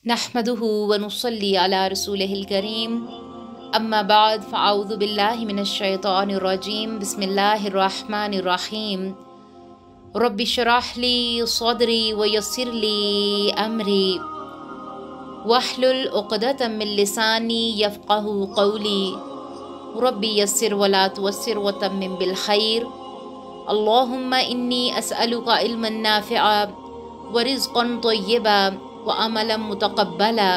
नहमदुहु व नुसल्ली अला रसूलिहिल करीम अम्मा बाद फ़अऊज़ु बिल्लाहि मिनश शैतानिर रजीम बिस्मिल्लाहिर रहमानिर रहीम रब्बि इश्रह ली सदरी व यस्सिर ली अमरी वहलुल उक़दतम मिन लिसानी यफ़क़हू क़ौली रब्बि यस्सिर व ला तुअस्सिर व तम्मिम बिल खैर अल्लाहुम्मा इन्नी अस्अलुका इल्मन नाफ़िअ व रिज़्क़न तय्यबा व अमलन मुतक़ब्बला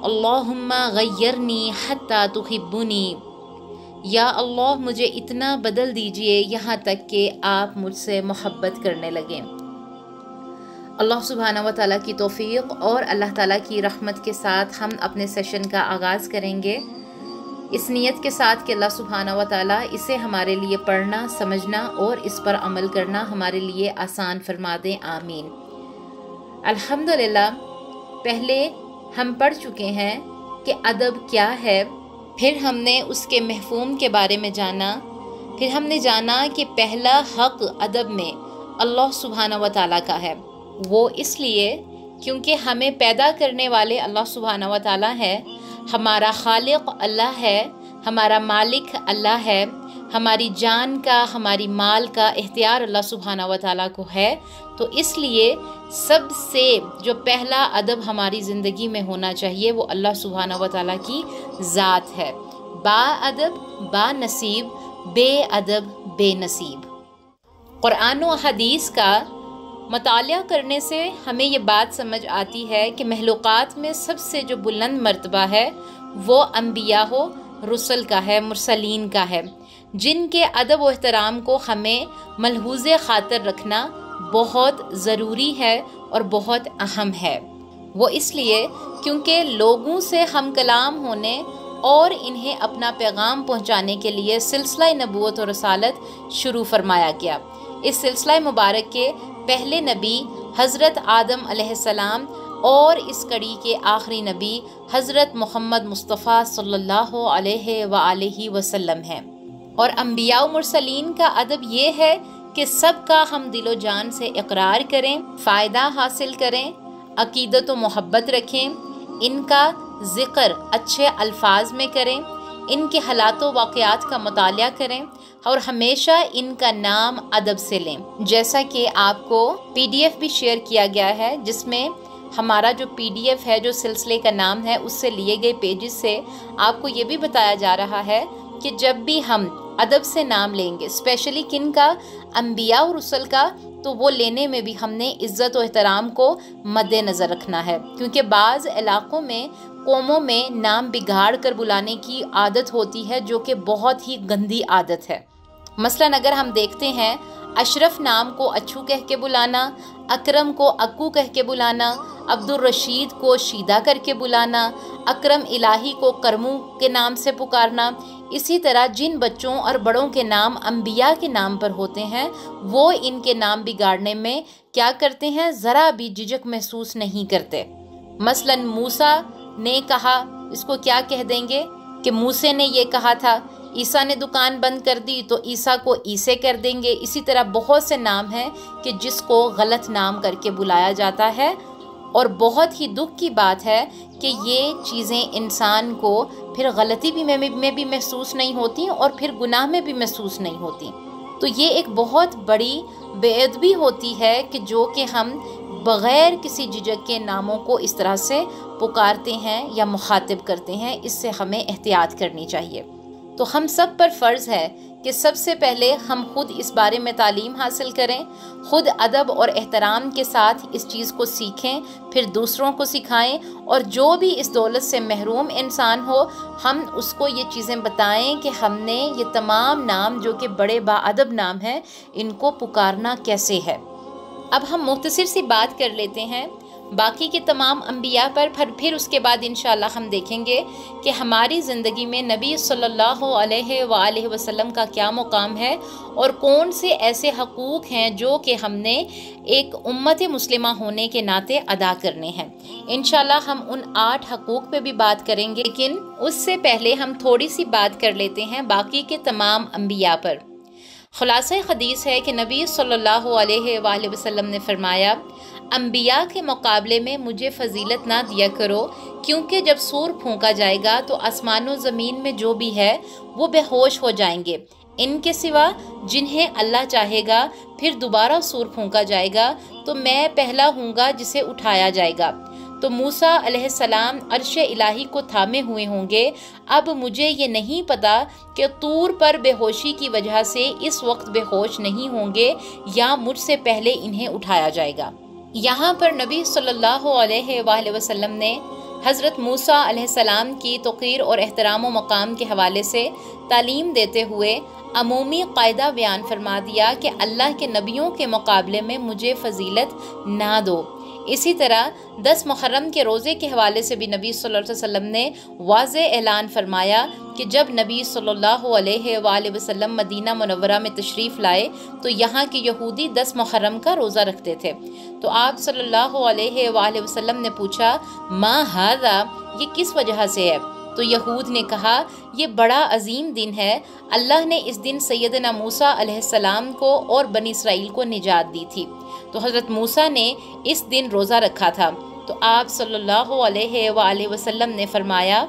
अल्लाहुम्मा गय्यरनी हत्ता तुहिब्बुनी। या अल्लाह मुझे इतना बदल दीजिए यहाँ तक कि आप मुझसे मोहब्बत करने लगें। अल्लाह सुब्हानहू व तआला की तौफ़ीक़ और अल्लाह ताला की रहमत के साथ हम अपने सेशन का आगाज़ करेंगे, इस नियत के साथ कि अल्लाह सुब्हानहू व तआला इसे हमारे लिए पढ़ना, समझना और इस पर अमल करना हमारे लिए आसान फरमा दें, आमीन। अल्हम्दुलिल्लाह, पहले हम पढ़ चुके हैं कि अदब क्या है, फिर हमने उसके महफूम के बारे में जाना, फिर हमने जाना कि पहला हक़ अदब में अल्लाह सुब्हानहू व तआला का है। वो इसलिए क्योंकि हमें पैदा करने वाले अल्लाह सुब्हानहू व तआला है, हमारा खालिक अल्लाह है, हमारा मालिक अल्लाह है, हमारी जान का, हमारी माल का इख्तियार अल्लाह सुब्हानहू व तआला को है। तो इसलिए सबसे जो पहला अदब हमारी ज़िंदगी में होना चाहिए वो अल्लाह सुब्हानहू व तआला की ज़ात है। बा अदब बा नसीब, बे अदब बेनसीब। कुरान व हदीस का मतालिया करने से हमें ये बात समझ आती है कि महलूक़ात में सबसे जो बुलंद मर्तबा है वो अम्बिया हो, रुसल का है, मुरसलीन का है, जिनके अदब व एहतराम को हमें मलहूज़े ख़ातिर रखना बहुत ज़रूरी है और बहुत अहम है। वो इसलिए क्योंकि लोगों से हम कलाम होने और इन्हें अपना पैगाम पहुँचाने के लिए सिलसिला नबूवत और रसालत शुरू फरमाया गया। इस सिलसिला मुबारक के पहले नबी हज़रत आदम अलैहिस्सलाम और इस कड़ी के आखिरी नबी हज़रत मोहम्मद मुस्तफ़ा सल्लल्लाहु अलैहि वसल्लम हैं। और अम्बिया व मुरसलीन का अदब ये है कि सबका हम दिलो जान से इकरार करें, फ़ायदा हासिल करें, अक़ीदत व मोहब्बत रखें, इनका ज़िक्र अच्छे अल्फाज में करें, इनके हालात व वाक़यात का मुतालिया करें और हमेशा इनका नाम अदब से लें। जैसा कि आपको PDF भी शेयर किया गया है, जिसमें हमारा जो PDF है, जो सिलसिले का नाम है, उससे लिए गए पेजेस से आपको ये भी बताया जा रहा है कि जब भी हम अदब से नाम लेंगे, स्पेशली किन का, अम्बिया और रुसल का, तो वो लेने में भी हमने इज़्ज़त और एहतराम को मद्देनज़र रखना है। क्योंकि बाज़ इलाक़ों में, कौमों में नाम बिगाड़ कर बुलाने की आदत होती है, जो कि बहुत ही गंदी आदत है। मसलन अगर हम देखते हैं, अशरफ नाम को अच्छू कह के बुलाना, अकरम को अक्कू कह के बुलाना, अब्दुल रशीद को शीदा करके बुलाना, अकरम इलाही को करमू के नाम से पुकारना। इसी तरह जिन बच्चों और बड़ों के नाम अम्बिया के नाम पर होते हैं, वो इनके नाम बिगाड़ने में क्या करते हैं, ज़रा भी झिझक महसूस नहीं करते। मसलन मूसा ने कहा, इसको क्या कह देंगे कि मूसे ने ये कहा था। ईसा ने दुकान बंद कर दी तो ईसा को ईसे कर देंगे। इसी तरह बहुत से नाम हैं कि जिसको गलत नाम करके बुलाया जाता है, और बहुत ही दुख की बात है कि ये चीज़ें इंसान को फिर गलती भी में भी महसूस नहीं होती और फिर गुनाह में भी महसूस नहीं होती। तो ये एक बहुत बड़ी बेअदबी होती है कि जो कि हम बग़ैर किसी झिझक के नामों को इस तरह से पुकारते हैं या मुखातिब करते हैं। इससे हमें एहतियात करनी चाहिए। तो हम सब पर फ़र्ज़ है कि सबसे पहले हम खुद इस बारे में तालीम हासिल करें, खुद अदब और एहतराम के साथ इस चीज़ को सीखें, फिर दूसरों को सिखाएं, और जो भी इस दौलत से महरूम इंसान हो, हम उसको ये चीज़ें बताएं कि हमने ये तमाम नाम जो कि बड़े बाअदब नाम हैं, इनको पुकारना कैसे है। अब हम मुख्तसर सी बात कर लेते हैं बाकी के तमाम अम्बिया पर, फिर उसके बाद इंशाअल्लाह हम देखेंगे कि हमारी ज़िंदगी में नबी सल्लल्लाहु अलैहि वसल्लम का क्या मुकाम है और कौन से ऐसे हकूक़ हैं जो कि हमने एक उम्मत मुस्लिमा होने के नाते अदा करने हैं। इंशाअल्लाह हम उन 8 हकूक़ पे भी बात करेंगे, लेकिन उससे पहले हम थोड़ी सी बात कर लेते हैं बाकी के तमाम अम्बिया पर। खुलासा हदीस है कि नबी सल्लल्लाहु अलैहि वसल्लम ने फरमाया, अंबिया के मुकाबले में मुझे फजीलत ना दिया करो, क्योंकि जब सूर फूंका जाएगा तो आसमानों ज़मीन में जो भी है वो बेहोश हो जाएंगे, इनके सिवा जिन्हें अल्लाह चाहेगा। फिर दोबारा सूर फूंका जाएगा तो मैं पहला हूँगा जिसे उठाया जाएगा। तो मूसा अलैहिस्सलाम अर्श इलाही को थामे हुए होंगे। अब मुझे ये नहीं पता कि तूर पर बेहोशी की वजह से इस वक्त बेहोश नहीं होंगे या मुझसे पहले इन्हें उठाया जाएगा। यहाँ पर नबी सल्लल्लाहु अलैहि वसल्लम ने हज़रत मूसा अलैहिस्सलाम की तौक़ीर और एहतराम व मकाम के हवाले से तालीम देते हुए अमूमी कायदा बयान फरमा दिया कि अल्लाह के नबियों के मुकाबले में मुझे फजीलत ना दो। इसी तरह 10 मुहर्रम के रोज़े के हवाले से भी नबी सल्लल्लाहु अलैहि वसल्लम ने वाज़े ऐलान फरमाया कि जब नबी सल्लल्लाहु अलैहि वसल्लम मदीना मुनव्वरा में तशरीफ़ लाए तो यहाँ के यहूदी 10 मुहर्रम का रोज़ा रखते थे। तो आप सल्लल्लाहु अलैहि वसल्लम ने पूछा, मा हाज़ा, ये किस वजह से है? तो यहूद ने कहा, ये बड़ा अजीम दिन है, अल्लाह ने इस दिन सैयदना मूसा अलैहिस्सलाम को और बनी इसराइल को निजात दी थी। तो हज़रत मूसा ने इस दिन रोज़ा रखा था। तो आप सल्लल्लाहु अलैहि वसल्लम ने फरमाया,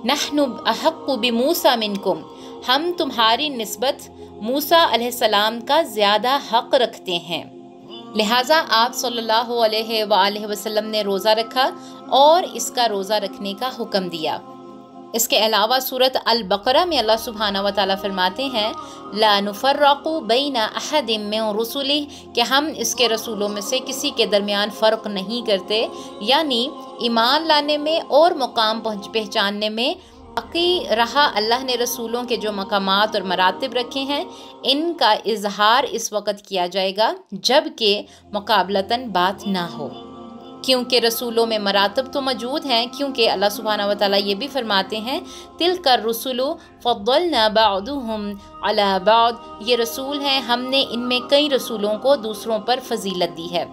नहनु अहक्कु बिमूसा मिनकुम, हम तुम्हारी निस्बत मूसा अलैहिस्सलाम का ज़्यादा हक़ रखते हैं। लिहाजा आप सल्लल्लाहु अलैहि वसल्लम ने रोज़ा रखा और इसका रोज़ा रखने का हुक्म दिया। इसके अलावा सूरत अल बकरा में अल्लाह सुब्हानहू व तआला फरमाते हैं, ला नुफर्रक़ु बैना अहदिम मिन रुसुलिह, कि हम इसके रसूलों में से किसी के दरमियान फ़र्क नहीं करते, यानी ईमान लाने में और मुकाम पहचानने में। बाकी रहा अल्लाह ने रसूलों के जो मकामात और मरातिब रखे हैं, इनका इजहार इस वक़्त किया जाएगा जबकि मुकाबलतन बात ना हो, क्योंकि रसूलों में मरातब तो मौजूद हैं। क्योंकि अल्लाह सुब्हानहू व तआला ये भी फरमाते हैं, तिलकर रसूलु फद्दलना बअदुहुम अला बअद, ये रसूल हैं, हमने इनमें कई रसूलों को दूसरों पर फजीलत दी है।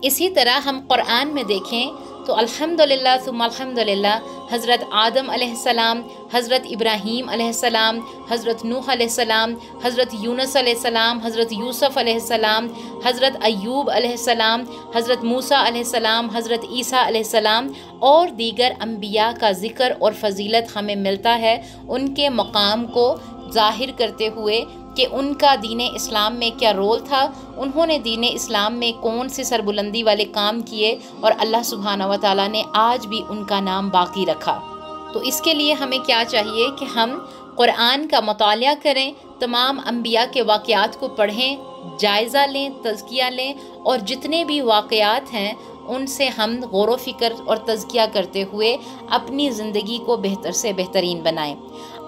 इसी तरह हम कुरान में देखें तो अल्हम्दुलिल्लाह सुम्मा अल्हम्दुलिल्लाह, हज़रत आदम अलैहिस्सलाम, हज़रत इब्राहीम अलैहिस्सलाम, हज़रत नूह अलैहिस्सलाम, हज़रत यूनुस अलैहिस्सलाम, हज़रत यूसुफ अलैहिस्सलाम, हज़रत अय्यूब अलैहिस्सलाम, हज़रत मूसा अलैहिस्सलाम, हज़रत ईसा अलैहिस्सलाम और दीगर अम्बिया का ज़िक्र और फ़जीलत हमें मिलता है, उनके मकाम को ज़ाहिर करते हुए कि उनका दीन इस्लाम में क्या रोल था, उन्होंने दीन इस्लाम में कौन से सरबुलंदी वाले काम किए और अल्लाह सुब्हानहू व तआला ने आज भी उनका नाम बाकी रखा। तो इसके लिए हमें क्या चाहिए कि हम कुरान का मुतालिया करें, तमाम अम्बिया के वाक़यात को पढ़ें, जायज़ा लें, तज़किया लें और जितने भी वाक़यात हैं उनसे हम गौर व फ़िक्र और तज़किया करते हुए अपनी ज़िंदगी को बेहतर से बेहतरीन बनाएं।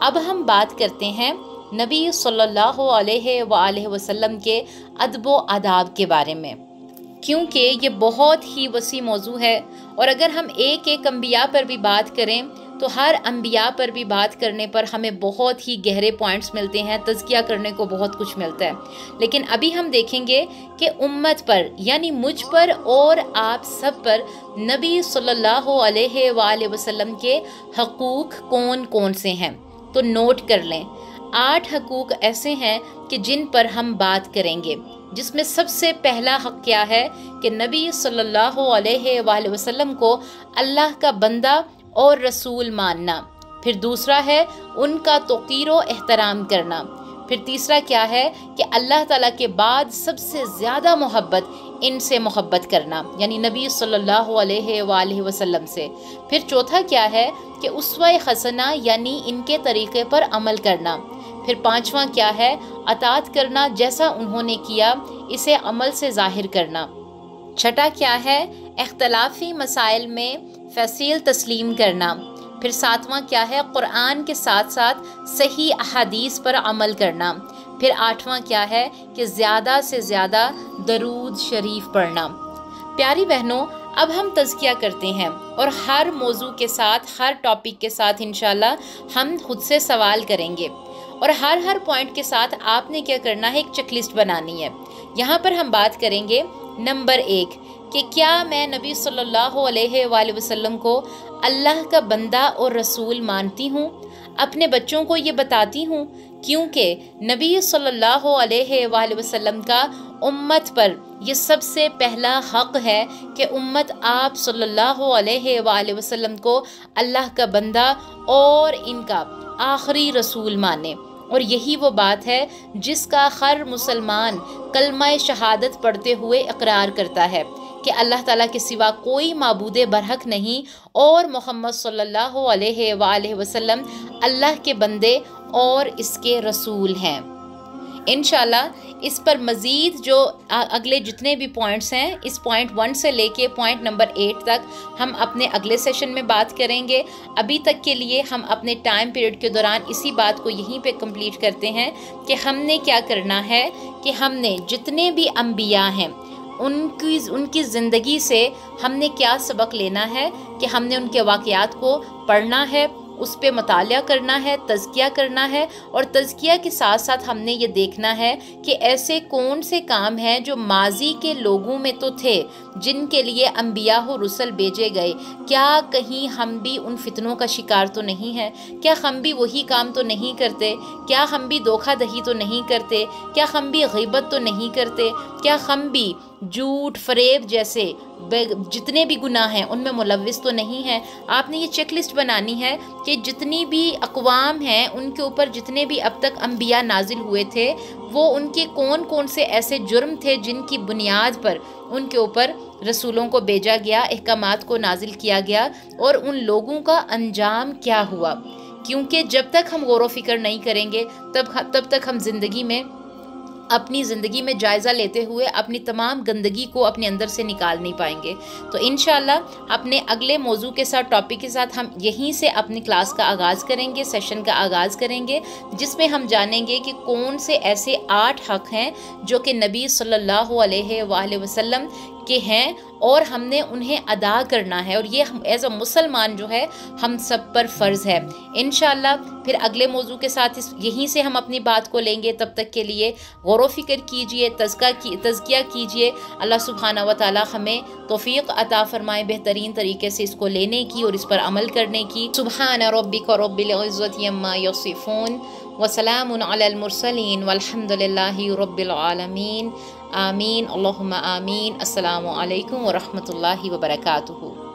अब हम बात करते हैं नबी सल्लल्लाहु अलैहि वसल्लम के अदब व आदाब के बारे में, क्योंकि ये बहुत ही वसी मौजू है और अगर हम एक एक अम्बिया पर भी बात करें तो हर अम्बिया पर भी बात करने पर हमें बहुत ही गहरे पॉइंट्स मिलते हैं, तज़किया करने को बहुत कुछ मिलता है। लेकिन अभी हम देखेंगे कि उम्मत पर यानी मुझ पर और आप सब पर नबी सल्लल्लाहु अलैहि वसल्लम के हकूक़ कौन कौन से हैं। तो नोट कर लें, 8 हकूक़ ऐसे हैं कि जिन पर हम बात करेंगे, जिसमें सबसे पहला हक़ क्या है कि नबी सल्लल्लाहु अलैहि वसल्लम को अल्लाह का बंदा और रसूल मानना। फिर दूसरा है उनका तौक़ीर व एहतराम करना। फिर तीसरा क्या है कि अल्लाह ताला के बाद सबसे ज़्यादा मोहब्बत इनसे मोहब्बत करना, यानी नबी सल्लल्लाहु अलैहि वसल्लम से। फिर चौथा क्या है कि उस्वा हसना यानी इनके तरीक़े पर अमल करना। फिर पांचवा क्या है, अतात करना, जैसा उन्होंने किया इसे अमल से ज़ाहिर करना। छठा क्या है, इख्तलाफी मसाइल में फ़ैसिल तस्लीम करना। फिर सातवां क्या है, कुरान के साथ साथ सही अहादीस पर अमल करना। फिर आठवां क्या है कि ज़्यादा से ज़्यादा दरूद शरीफ पढ़ना। प्यारी बहनों, अब हम तज़किया करते हैं और हर मौजू के साथ, हर टॉपिक के साथ इंशाल्लाह हम खुद से सवाल करेंगे और हर पॉइंट के साथ आपने क्या करना है, एक चेकलिस्ट बनानी है। यहाँ पर हम बात करेंगे नंबर 1 कि क्या मैं नबी सल्लल्लाहु अलैहि वसल्लम को अल्लाह का बंदा और रसूल मानती हूँ। अपने बच्चों को ये बताती हूँ, क्योंकि नबी सल्लल्लाहु अलैहि वसल्लम का उम्मत पर ये सबसे पहला हक़ है कि उम्मत आप सल्लल्लाहु अलैहि वसल्लम को अल्लाह का बंदा और इनका आखिरी रसूल माने। और यही वो बात है जिसका हर मुसलमान कलमा शहादत पढ़ते हुए इकरार करता है कि अल्लाह ताला के सिवा कोई माबूद बरहक नहीं और मोहम्मद सल्लल्लाहु अलैहि वसल्लम अल्लाह के बंदे और इसके रसूल हैं। इंशाल्लाह इस पर मज़ीद जो अगले जितने भी पॉइंट्स हैं, इस पॉइंट 1 से लेके पॉइंट नंबर 8 तक हम अपने अगले सेशन में बात करेंगे। अभी तक के लिए हम अपने टाइम पीरियड के दौरान इसी बात को यहीं पे कंप्लीट करते हैं कि हमने क्या करना है कि हमने जितने भी अंबिया हैं उनकी ज़िंदगी से हमने क्या सबक लेना है कि हमने उनके वाक़यात को पढ़ना है, उस पर मुतालिया करना है, तज़किया करना है, और तज़किया के साथ साथ हमने ये देखना है कि ऐसे कौन से काम हैं जो माजी के लोगों में तो थे जिनके लिए अंबिया व रुसल भेजे गए, क्या कहीं हम भी उन फितनों का शिकार तो नहीं है? क्या हम भी वही काम तो नहीं करते? क्या हम भी धोखाधड़ी तो नहीं करते? क्या हम भी ग़ीबत तो नहीं करते? क्या हम भी झूठ फरेब जैसे जितने भी गुनाह हैं उनमें मुलव्विस तो नहीं है? आपने ये चेकलिस्ट बनानी है कि जितनी भी अक़वाम हैं उनके ऊपर जितने भी अब तक अंबिया नाजिल हुए थे वो उनके कौन कौन से ऐसे जुर्म थे जिनकी बुनियाद पर उनके ऊपर रसूलों को भेजा गया, अहकामात को नाजिल किया गया, और उन लोगों का अंजाम क्या हुआ। क्योंकि जब तक हम गौर व फिक्र नहीं करेंगे तब तक हम अपनी ज़िंदगी में जायज़ा लेते हुए अपनी तमाम गंदगी को अपने अंदर से निकाल नहीं पाएंगे। तो इंशाल्लाह अपने अगले मौजू के साथ, टॉपिक के साथ हम यहीं से अपनी क्लास का आगाज़ करेंगे, सेशन का आगाज़ करेंगे, जिसमें हम जानेंगे कि कौन से ऐसे 8 हक़ हैं जो कि नबी सल्लल्लाहु अलैहि वसल्लम के हैं और हमने उन्हें अदा करना है, और ये हम एज अ मुसलमान जो है हम सब पर फ़र्ज़ है। इंशाल्लाह फिर अगले मौजू के साथ यहीं से हम अपनी बात को लेंगे। तब तक के लिए गौर व फिक्र कीजिए, तज़किया कीजिए। अल्लाह सुब्हाना व तआला हमें तौफ़ीक़ अता फ़रमाए बेहतरीन तरीके से इसको लेने की और इस पर अमल करने की। सुब्हान रब्बिक रब्बिल इज़्ज़ति अम्मा यसिफ़ून व सलामुन अलल मुरसलीन वल्हम्दुलिल्लाहि रब्बिल आलमीन। आमीन अल्लाहुम्मा आमीन। अस्सलामु अलैकुम व रहमतुल्लाहि व बरकातुहू।